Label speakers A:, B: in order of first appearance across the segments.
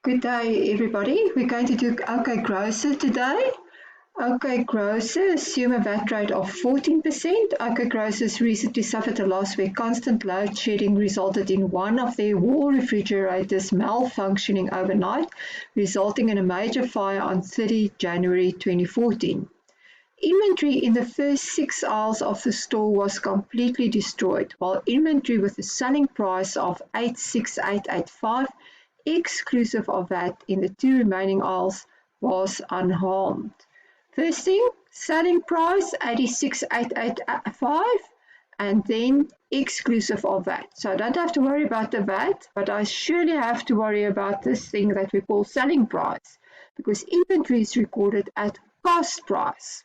A: Good day, everybody. We're going to do OK Grocer today. OK Grocer assume a VAT rate of 14%. OK Grocers recently suffered a loss where constant load shedding resulted in one of their wall refrigerators malfunctioning overnight, resulting in a major fire on 30 January 2014. Inventory in the first 6 aisles of the store was completely destroyed, while inventory with a selling price of 86885, exclusive of VAT, in the 2 remaining aisles was unharmed. First thing, selling price 86885, and then exclusive of VAT. So I don't have to worry about the VAT, but I surely have to worry about this thing that we call selling price, because inventory is recorded at cost price.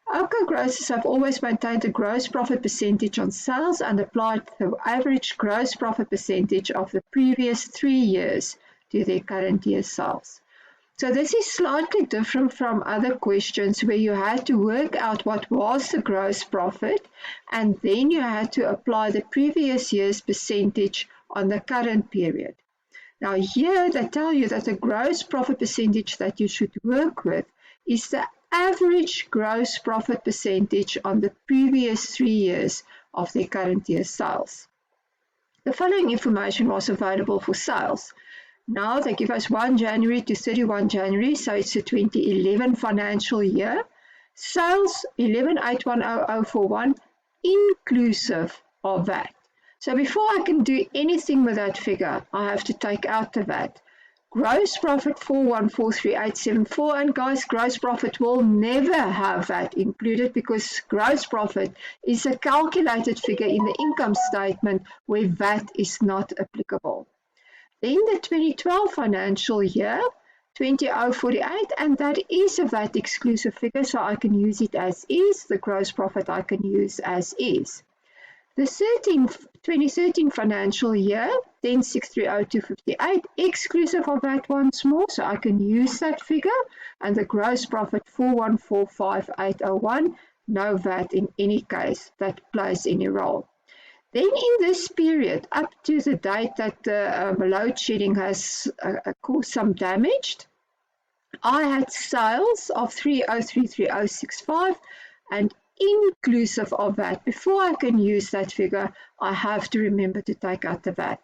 A: OK Grocers have always maintained a gross profit percentage on sales and applied the average gross profit percentage of the previous 3 years to their current year sales. So this is slightly different from other questions where you had to work out what was the gross profit and then you had to apply the previous year's percentage on the current period. Now here they tell you that the gross profit percentage that you should work with is the average gross profit percentage on the previous 3 years of their current year sales. The following information was available for sales. Now they give us 1 January to 31 January, so it's the 2011 financial year. Sales 11,810,041 inclusive of VAT. So before I can do anything with that figure, I have to take out the VAT. Gross profit 4143874, and guys, gross profit will never have VAT included because gross profit is a calculated figure in the income statement where VAT is not applicable. Then the 2012 financial year, 20,048, and that is a VAT exclusive figure, so I can use it as is. The gross profit I can use as is. The 2013 financial year, 10,630,258, exclusive of VAT once more, so I can use that figure, and the gross profit 4145801, no VAT in any case that plays any role. Then in this period, up to the date that the load shedding has caused some damage, I had sales of 30,330,65 and inclusive of VAT. Before I can use that figure, I have to remember to take out the VAT.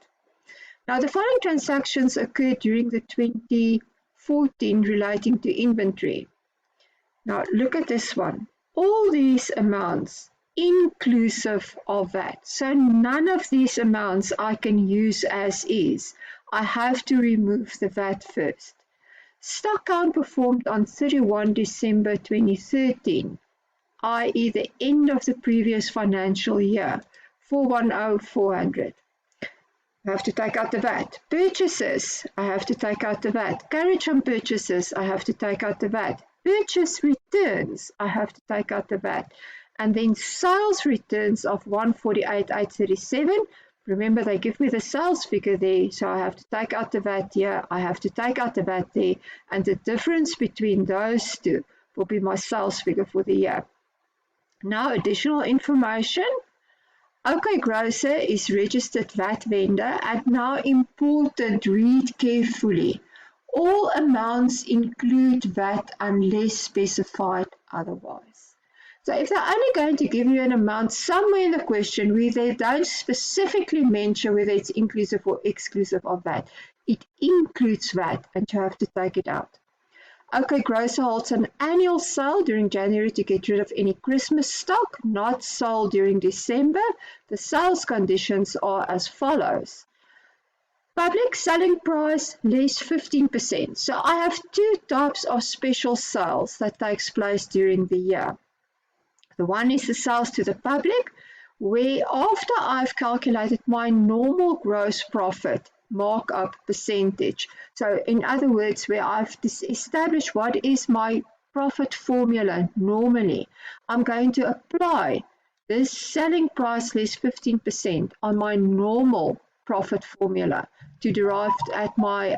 A: Now, the following transactions occurred during the 2014 relating to inventory. Now, look at this one. All these amounts inclusive of VAT. So none of these amounts I can use as is. I have to remove the VAT first. Stock count performed on 31 December 2013. i.e. the end of the previous financial year, 410,400. I have to take out the VAT. Purchases, I have to take out the VAT. Carriage on purchases, I have to take out the VAT. Purchase returns, I have to take out the VAT. And then sales returns of 148,837. Remember, they give me the sales figure there, so I have to take out the VAT here, I have to take out the VAT there, and the difference between those two will be my sales figure for the year. Now, additional information. OK Grocer is registered VAT vendor, and now important, read carefully. All amounts include VAT unless specified otherwise. So if they're only going to give you an amount somewhere in the question where they don't specifically mention whether it's inclusive or exclusive of VAT, it includes VAT and you have to take it out. OK Grocer holds an annual sale during January to get rid of any Christmas stock not sold during December. The sales conditions are as follows. Public selling price less 15%. So I have 2 types of special sales that takes place during the year. The one is the sales to the public, where after I've calculated my normal gross profit markup percentage. So in other words, where I've established what is my profit formula normally, I'm going to apply this selling price less 15% on my normal profit formula to derive at my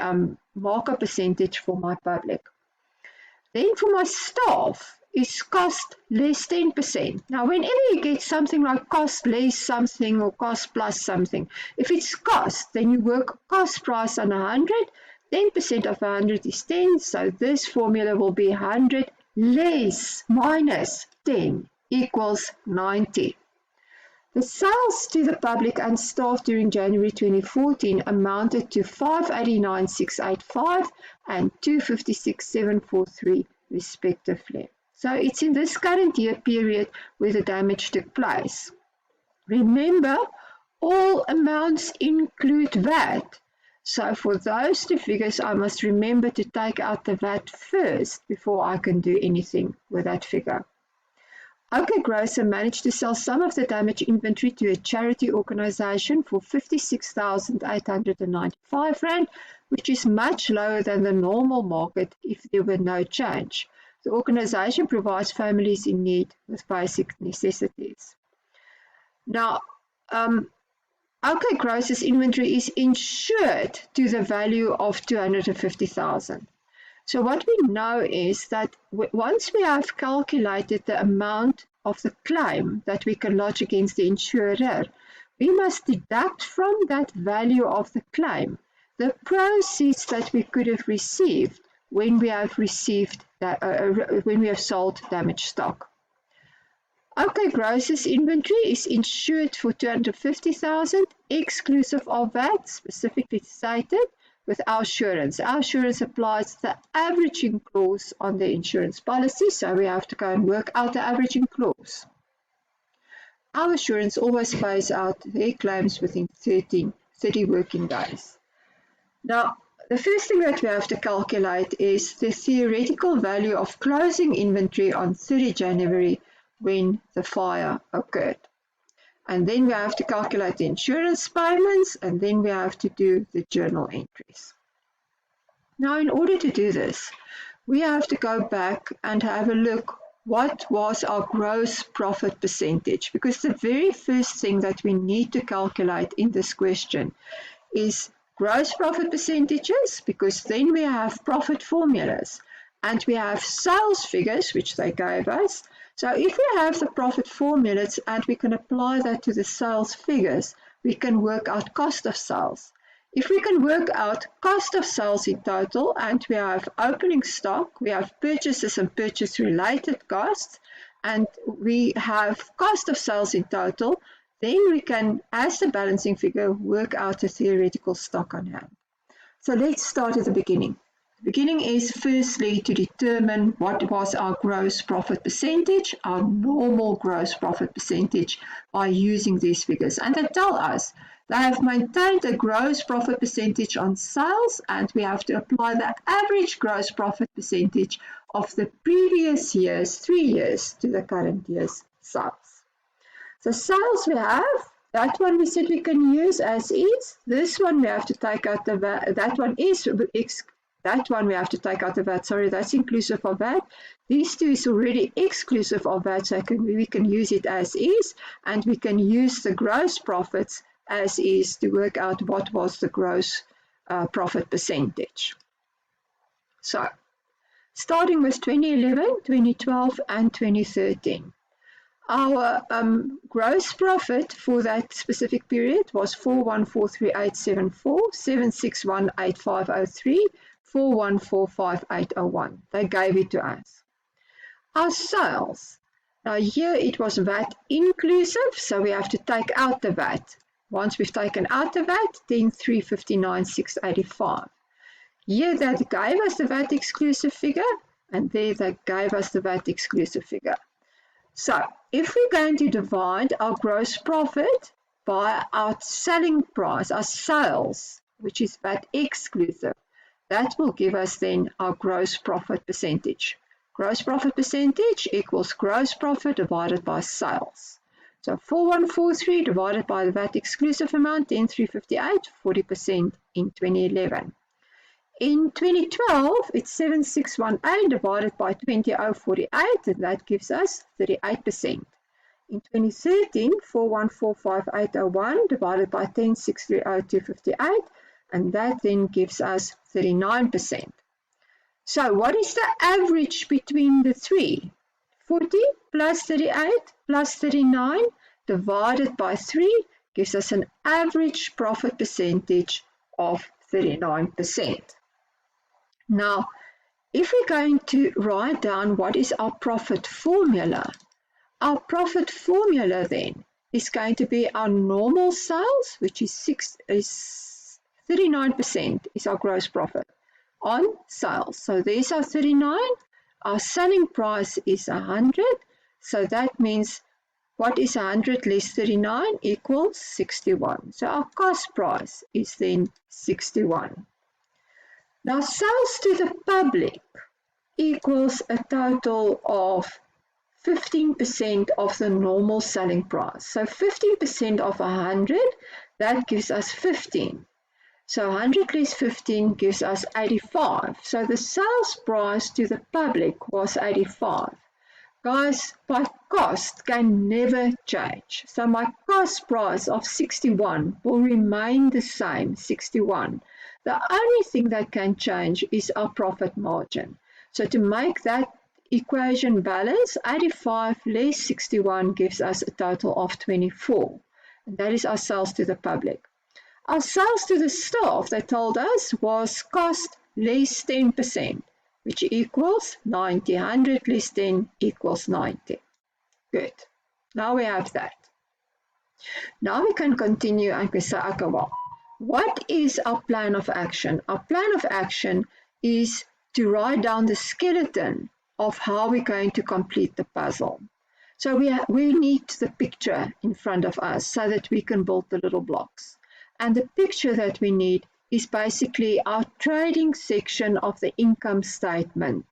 A: markup percentage for my public. Then for my staff is cost less 10%. Now, whenever you get something like cost less something or cost plus something, if it's cost, then you work cost price on 100, 10% of 100 is 10, so this formula will be 100 less minus 10 equals 90. The sales to the public and staff during January 2014 amounted to 589,685 and 256,743 respectively. So it's in this current year period where the damage took place. Remember, all amounts include VAT. So for those two figures, I must remember to take out the VAT first before I can do anything with that figure. OK Grocer managed to sell some of the damaged inventory to a charity organisation for R56,895, which is much lower than the normal market if there were no change. The organisation provides families in need with basic necessities. Now, OK Grocer's inventory is insured to the value of 250,000. So what we know is that once we have calculated the amount of the claim that we can lodge against the insurer, we must deduct from that value of the claim the proceeds that we could have received when we have sold damaged stock. OK Grocer's inventory is insured for 250,000 exclusive of VAT, specifically stated, with our assurance. Our assurance applies the averaging clause on the insurance policy, so we have to go and work out the averaging clause. Our assurance always pays out their claims within 30 working days. Now, the first thing that we have to calculate is the theoretical value of closing inventory on 30 January when the fire occurred. And then we have to calculate the insurance payments, and then we have to do the journal entries. Now, in order to do this, we have to go back and have a look what was our gross profit percentage, because the very first thing that we need to calculate in this question is gross profit percentages, because then we have profit formulas and we have sales figures, which they gave us. So if we have the profit formulas and we can apply that to the sales figures, we can work out cost of sales. If we can work out cost of sales in total, and we have opening stock, we have purchases and purchase-related costs, and we have cost of sales in total, then we can, as the balancing figure, work out the theoretical stock on hand. So let's start at the beginning. The beginning is firstly to determine what was our gross profit percentage, our normal gross profit percentage, by using these figures. And they tell us they have maintained a gross profit percentage on sales, and we have to apply the average gross profit percentage of the previous year's 3 years to the current year's sales. So sales we have, that one we said we can use as is. This one we have to take out the VAT. That one we have to take out the VAT. Sorry, that's inclusive of VAT. These two is already exclusive of VAT, so we can use it as is, and we can use the gross profits as is to work out what was the gross profit percentage. So, starting with 2011, 2012, and 2013. Our gross profit for that specific period was 4143874, 7618503, 4145801. They gave it to us. Our sales. Now here it was VAT inclusive, so we have to take out the VAT. Once we've taken out the VAT, then 359,685. Here that gave us the VAT exclusive figure, and there they gave us the VAT exclusive figure. So if we're going to divide our gross profit by our selling price, our sales, which is VAT exclusive, that will give us then our gross profit percentage. Gross profit percentage equals gross profit divided by sales. So 4143 divided by the VAT exclusive amount, then 358, 40% in 2011. In 2012, it's 7618 divided by 20048, and that gives us 38%. In 2013, 4145801 divided by 10630,258, and that then gives us 39%. So what is the average between the three? 40 plus 38 plus 39 divided by 3 gives us an average profit percentage of 39%. Now, if we're going to write down what is our profit formula, our profit formula then is going to be our normal sales, which is 39% is our gross profit on sales. So there's our 39. Our selling price is 100. So that means what is 100 less 39 equals 61. So our cost price is then 61. Now sales to the public equals a total of 15% of the normal selling price. So 15% of 100, that gives us 15. So 100 less 15 gives us 85. So the sales price to the public was 85. Guys, my cost can never change. So my cost price of 61 will remain the same, 61. The only thing that can change is our profit margin. So to make that equation balance, 85 less 61 gives us a total of 24. And that is our sales to the public. Our sales to the staff, they told us, was cost less 10%, which equals 90. 100 less 10 equals 90. Good. Now we have that. Now we can continue and we say, okay, well, what is our plan of action? Our plan of action is to write down the skeleton of how we're going to complete the puzzle. So we need the picture in front of us so that we can build the little blocks. And the picture that we need is basically our trading section of the income statement.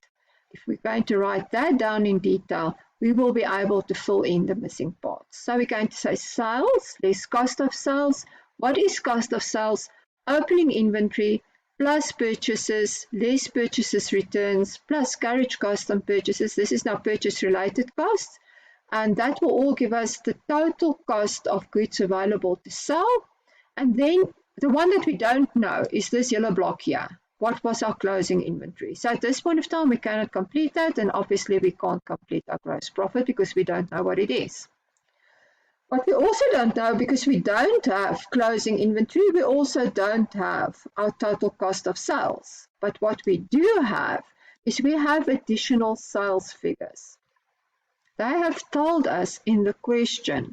A: If we're going to write that down in detail, we will be able to fill in the missing parts. So we're going to say sales less cost of sales. What is cost of sales? Opening inventory plus purchases less purchases returns plus carriage cost on purchases. This is now purchase related costs. And that will all give us the total cost of goods available to sell. And then the one that we don't know is this yellow block here. What was our closing inventory? So at this point of time, we cannot complete that, and obviously we can't complete our gross profit because we don't know what it is. What we also don't know, because we don't have closing inventory, we also don't have our total cost of sales. But what we do have is we have additional sales figures. They have told us in the question,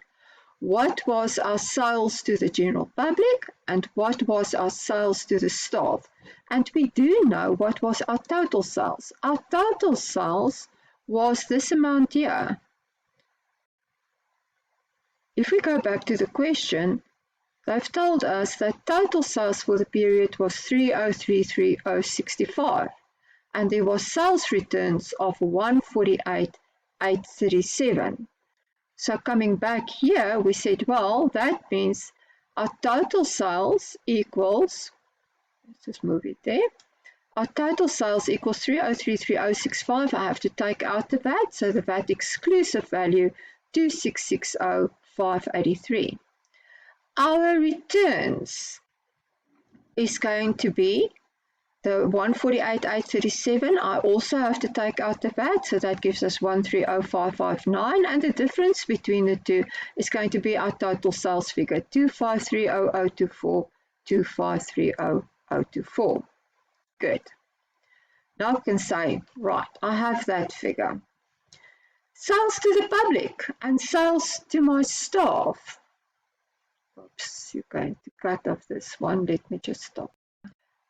A: what was our sales to the general public and what was our sales to the staff? And we do know what was our total sales. Our total sales was this amount here. If we go back to the question, they've told us that total sales for the period was 30,330.65 and there was sales returns of 148,837. So coming back here, we said, well, that means our total sales equals, let's just move it there. Our total sales equals 30,330.65. I have to take out the VAT, so the VAT exclusive value 2,660,583. Our returns is going to be the 148,837. I also have to take out the VAT, so that gives us 130,559, and the difference between the two is going to be our total sales figure, 2,530,024, 2,530,024. Good. Now I can say, right, I have that figure. Sales to the public and sales to my staff. Oops, you're going to cut off this one. Let me just stop.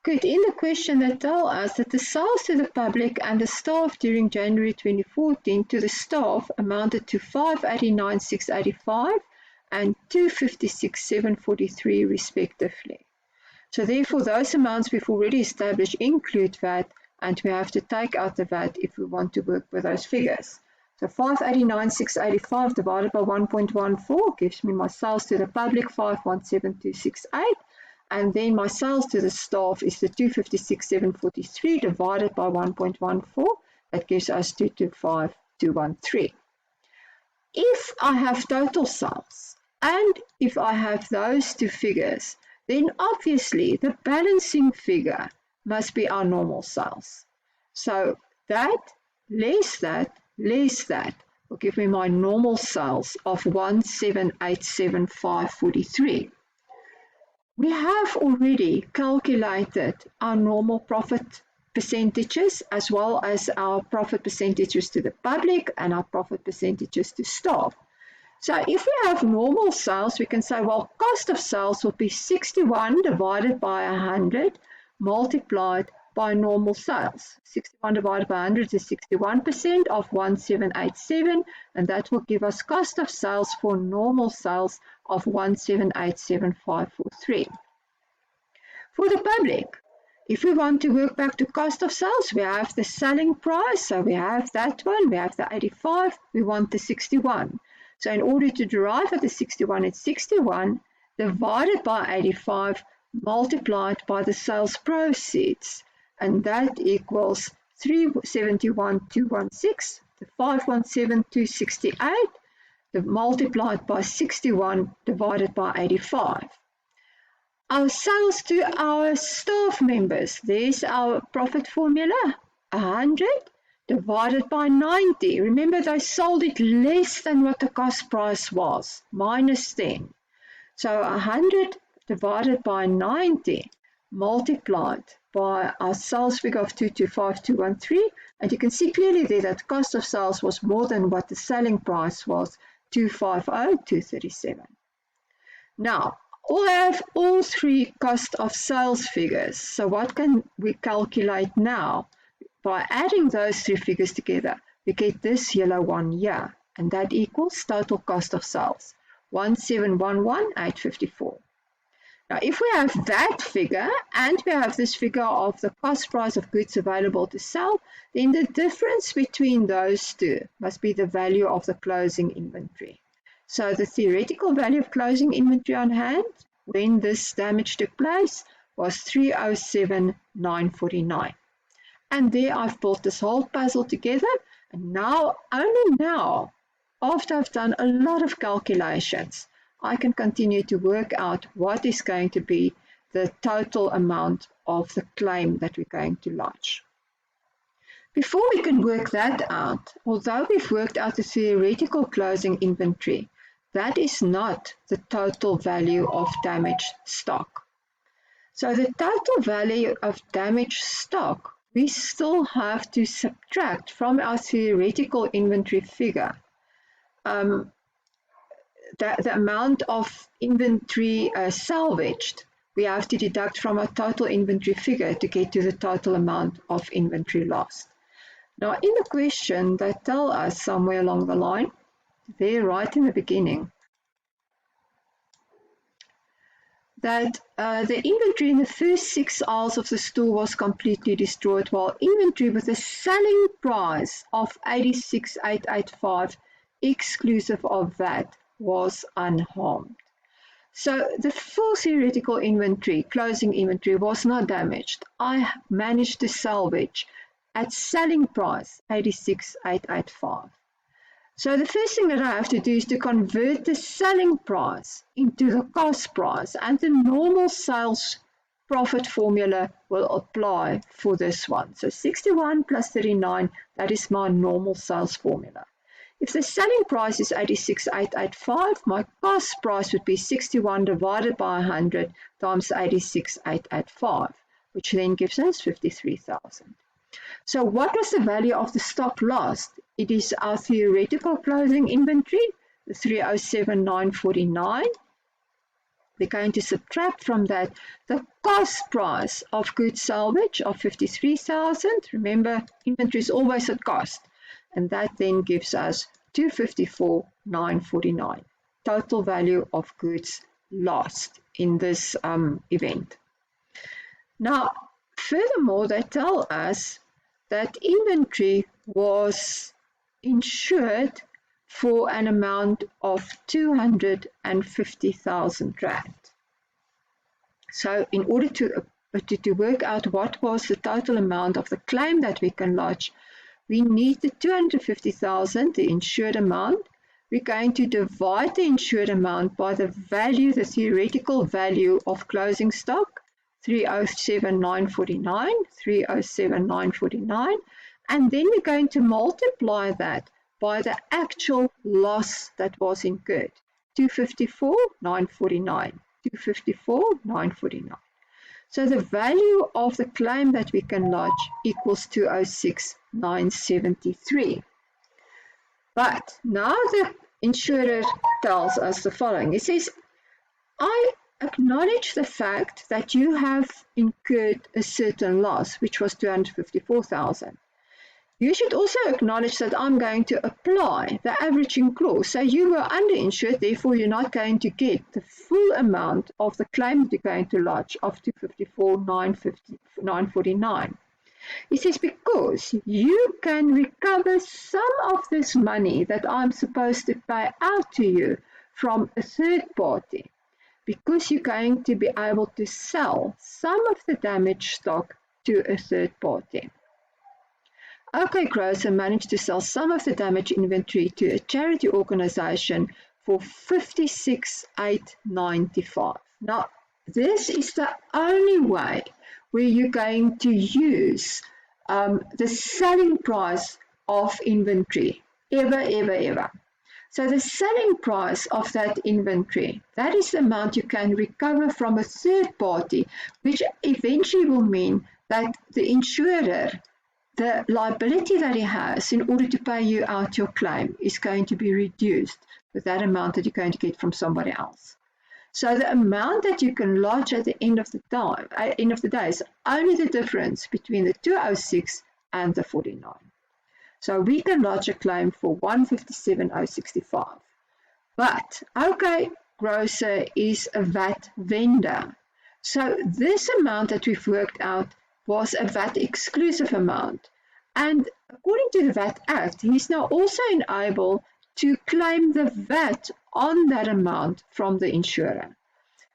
A: Good. In the question, they tell us that the sales to the public and the staff during January 2014 to the staff amounted to 589,685 and 256,743 respectively. So therefore, those amounts we've already established include VAT, and we have to take out the VAT if we want to work with those figures. So 589,685 divided by 1.14 gives me my sales to the public 517,268. And then my sales to the staff is the 256,743 divided by 1.14. That gives us 225,213. If I have total sales and if I have those two figures, then obviously the balancing figure must be our normal sales. So that less that will give me my normal sales of 178,743. We have already calculated our normal profit percentages as well as our profit percentages to the public and our profit percentages to staff. So if we have normal sales, we can say, well, cost of sales will be 61 divided by 100 multiplied by normal sales. 61 divided by 100 is 61% of 1787, and that will give us cost of sales for normal sales of 1787543. For the public, if we want to work back to cost of sales, we have the selling price, so we have that one, we have the 85, we want the 61. So in order to derive at the 61, it's 61 divided by 85 multiplied by the sales proceeds, and that equals 371,216, the 517,268, multiplied by 61 divided by 85. Our sales to our staff members, there's our profit formula, 100 divided by 90. Remember, they sold it less than what the cost price was, minus 10. So 100 divided by 90 multiplied by our sales figure of 225,213. And you can see clearly there that cost of sales was more than what the selling price was, 250,237. Now, I have all three cost of sales figures. So what can we calculate now? By adding those three figures together, we get this yellow one here, and that equals total cost of sales, 1,711,854. Now, if we have that figure and we have this figure of the cost price of goods available to sell, then the difference between those two must be the value of the closing inventory. So the theoretical value of closing inventory on hand when this damage took place was 307,949. And there I've built this whole puzzle together, and now, only now, after I've done a lot of calculations, I can continue to work out what is going to be the total amount of the claim that we're going to lodge. Before we can work that out, although we've worked out the theoretical closing inventory, that is not the total value of damaged stock. So the total value of damaged stock, we still have to subtract from our theoretical inventory figure the amount of inventory salvaged. We have to deduct from our total inventory figure to get to the total amount of inventory lost. Now, in the question, they tell us somewhere along the line, there right in the beginning, that the inventory in the first 6 aisles of the store was completely destroyed, while inventory with a selling price of 86,885 exclusive of VAT was unharmed. So the full theoretical inventory, closing inventory, was not damaged. I managed to salvage at selling price 86,885. So the first thing that I have to do is to convert the selling price into the cost price, and the normal sales profit formula will apply for this one. So 61 plus 39, that is my normal sales formula. If the selling price is 86,885, my cost price would be 61 divided by 100 times 86,885, which then gives us 53,000. So what was the value of the stock lost? It is our theoretical closing inventory, the 307,949. We're going to subtract from that the cost price of goods salvage of 53,000. Remember, inventory is always at cost. And that then gives us 254,949. Total value of goods lost in this event. Now, furthermore, they tell us that inventory was insured for an amount of 250,000 Rand. So in order to work out what was the total amount of the claim that we can lodge, we need the 250,000, the insured amount. We're going to divide the insured amount by the value, the theoretical value of closing stock, 307,949, 307,949, and then we're going to multiply that by the actual loss that was incurred, 254,949, 254,949. So the value of the claim that we can lodge equals 206,973. But now the insurer tells us the following. It says, I acknowledge the fact that you have incurred a certain loss, which was 254,000. You should also acknowledge that I'm going to apply the averaging clause. So you were underinsured, therefore you're not going to get the full amount of the claim that you're going to lodge of 254,949. It says because you can recover some of this money that I'm supposed to pay out to you from a third party, because you're going to be able to sell some of the damaged stock to a third party. OK Grocer managed to sell some of the damaged inventory to a charity organization for 56,895. Now, this is the only way where you're going to use the selling price of inventory ever. So the selling price of that inventory, that is the amount you can recover from a third party, which eventually will mean that the insurer, the liability that he has in order to pay you out your claim is going to be reduced with that amount that you're going to get from somebody else. So the amount that you can lodge at the end of the day is only the difference between the 206 and the 49. So we can lodge a claim for 157,065. But OK Grocer is a VAT vendor. So this amount that we've worked out was a VAT exclusive amount. And according to the VAT Act, he's now also enabled to claim the VAT on that amount from the insurer.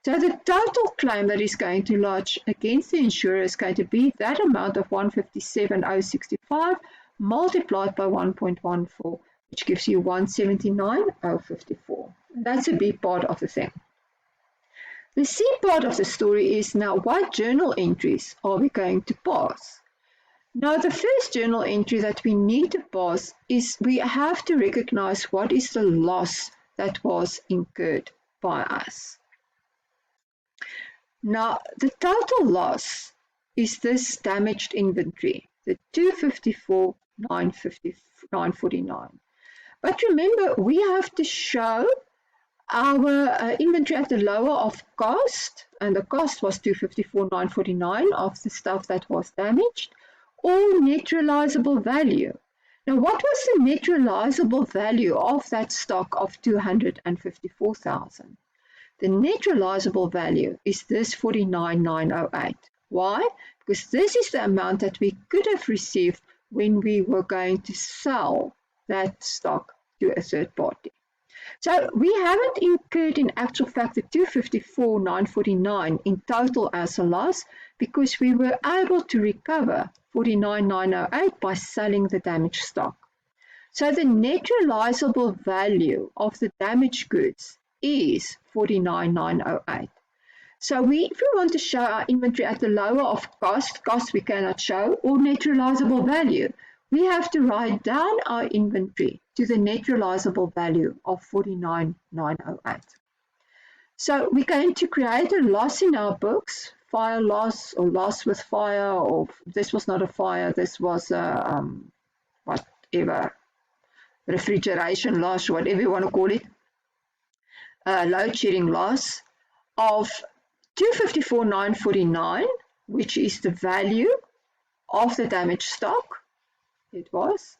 A: So the total claim that he's going to lodge against the insurer is going to be that amount of 157,065 multiplied by 1.14, which gives you 179,054. That's a big part of the thing. The C part of the story is now what journal entries are we going to pass? Now the first journal entry that we need to pass is we have to recognize what is the loss that was incurred by us. Now the total loss is this damaged inventory, the 254,949. But remember, we have to show our inventory at the lower of cost, and the cost was 254,949 of the stuff that was damaged, or net realizable value. Now, what was the net realizable value of that stock of 254,000? The net realizable value is this 49,908. Why? Because this is the amount that we could have received when we were going to sell that stock to a third party. So we haven't incurred in actual fact the 254,949 in total as a loss because we were able to recover 49,908 by selling the damaged stock. So the net realizable value of the damaged goods is 49,908. So if we want to show our inventory at the lower of cost we cannot show, or net realizable value, we have to write down our inventory to the net realizable value of 49,908. So we're going to create a loss in our books, fire loss or loss with fire, or this was not a fire, this was a whatever, refrigeration loss, whatever you want to call it, load shedding loss of 254,949, which is the value of the damaged stock, it was,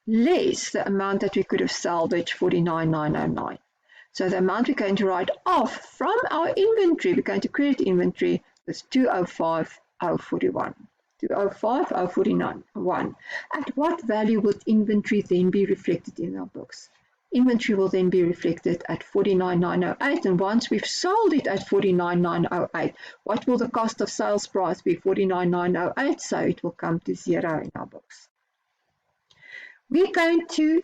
A: less the amount that we could have salvaged, 49,909. So the amount we're going to write off from our inventory, we're going to credit inventory, is 205,041. 205,041. At what value would inventory then be reflected in our books? Inventory will then be reflected at 49,908, and once we've sold it at 49,908, what will the cost of sales price be? 49,908, so it will come to 0 in our books. We're going to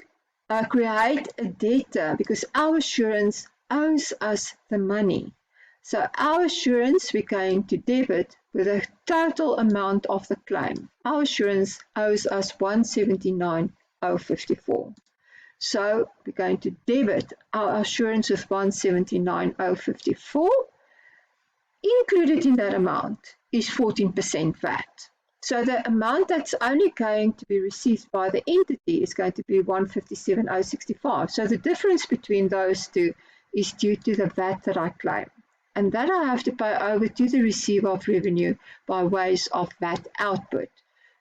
A: create a debtor because our assurance owes us the money. So our assurance we're going to debit with a total amount of the claim. Our assurance owes us 179,054. So we're going to debit our assurance with 179,054. Included in that amount is 14% VAT. So the amount that's only going to be received by the entity is going to be 157,065. So the difference between those two is due to the VAT that I claim. And that I have to pay over to the receiver of revenue by ways of VAT output.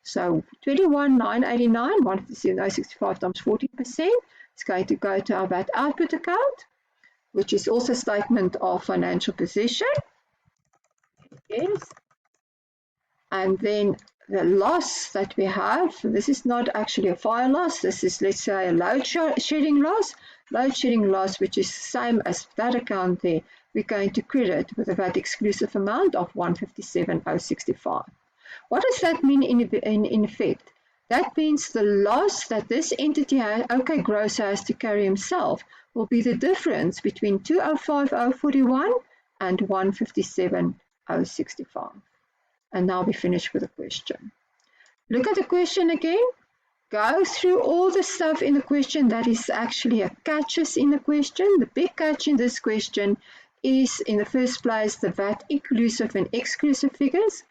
A: So 21,989, 157,065 times 14% is going to go to our VAT output account, which is also a statement of financial position. Yes. And then the loss that we have, this is not actually a fire loss, this is, let's say, a load shedding loss. Load shedding loss, which is the same as that account there, we're going to credit with a VAT exclusive amount of 157,065. What does that mean in effect? That means the loss that this entity, OK Grocer, has to carry himself will be the difference between 205,041 and 157,065. And now we finish with the question. Look at the question again. Go through all the stuff in the question that is actually a catches in the question. The big catch in this question is, in the first place, the VAT inclusive and exclusive figures.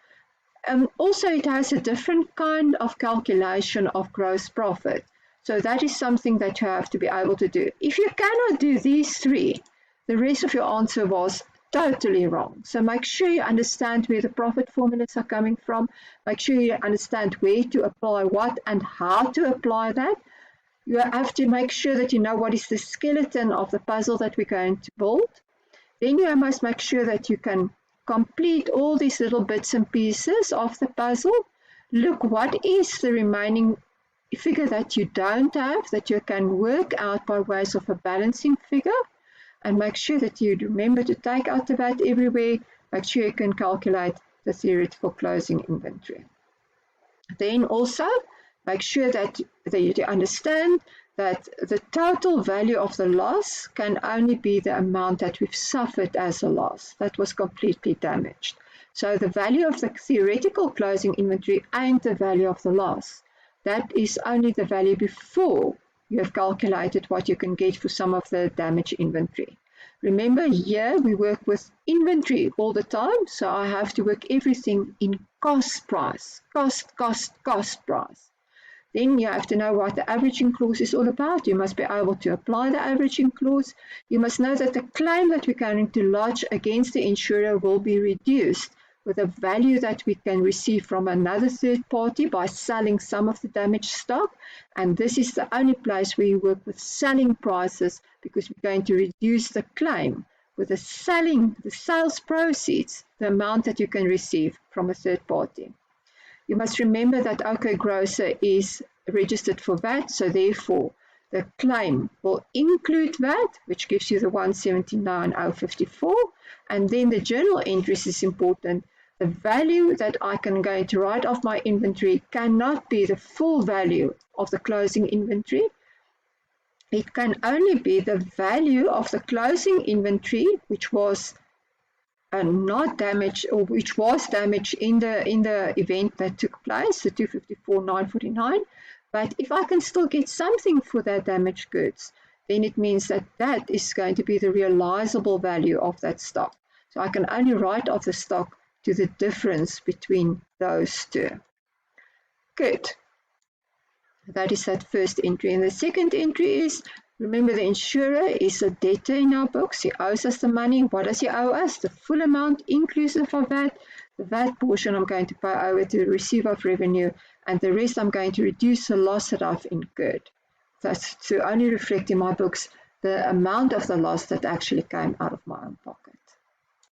A: Also, it has a different kind of calculation of gross profit. So that is something that you have to be able to do. If you cannot do these three, the rest of your answer was totally wrong. So make sure you understand where the profit formulas are coming from. Make sure you understand where to apply what and how to apply that. You have to make sure that you know what is the skeleton of the puzzle that we're going to build. Then you must make sure that you can complete all these little bits and pieces of the puzzle. Look, what is the remaining figure that you don't have that you can work out by ways of a balancing figure? And make sure that you remember to take out the VAT everywhere. Make sure you can calculate the theoretical closing inventory. Then also make sure that you understand that the total value of the loss can only be the amount that we've suffered as a loss. That was completely damaged. So the value of the theoretical closing inventory ain't the value of the loss. That is only the value before you have calculated what you can get for some of the damaged inventory. Remember, here we work with inventory all the time, so I have to work everything in cost price, cost price. Then you have to know what the averaging clause is all about. You must be able to apply the averaging clause. You must know that the claim that we're going to lodge against the insurer will be reduced with a value that we can receive from another third party by selling some of the damaged stock. And this is the only place where you work with selling prices, because we're going to reduce the claim with the sales proceeds, the amount that you can receive from a third party. You must remember that OK Grocer is registered for VAT, so therefore the claim will include VAT, which gives you the 179,054, and then the journal entries is important. The value that I can going to write off my inventory cannot be the full value of the closing inventory. It can only be the value of the closing inventory, which was not damaged, or which was damaged in the event that took place, the 254,949. But if I can still get something for that damaged goods, then it means that that is going to be the realizable value of that stock. So I can only write off the stock to the difference between those two. Good. That is that first entry. And the second entry is, remember, the insurer is a debtor in our books. He owes us the money. What does he owe us? The full amount inclusive of VAT. The VAT portion I'm going to pay over to the receiver of revenue, and the rest I'm going to reduce the loss that I've incurred. That's to only reflect in my books the amount of the loss that actually came out of my own pocket.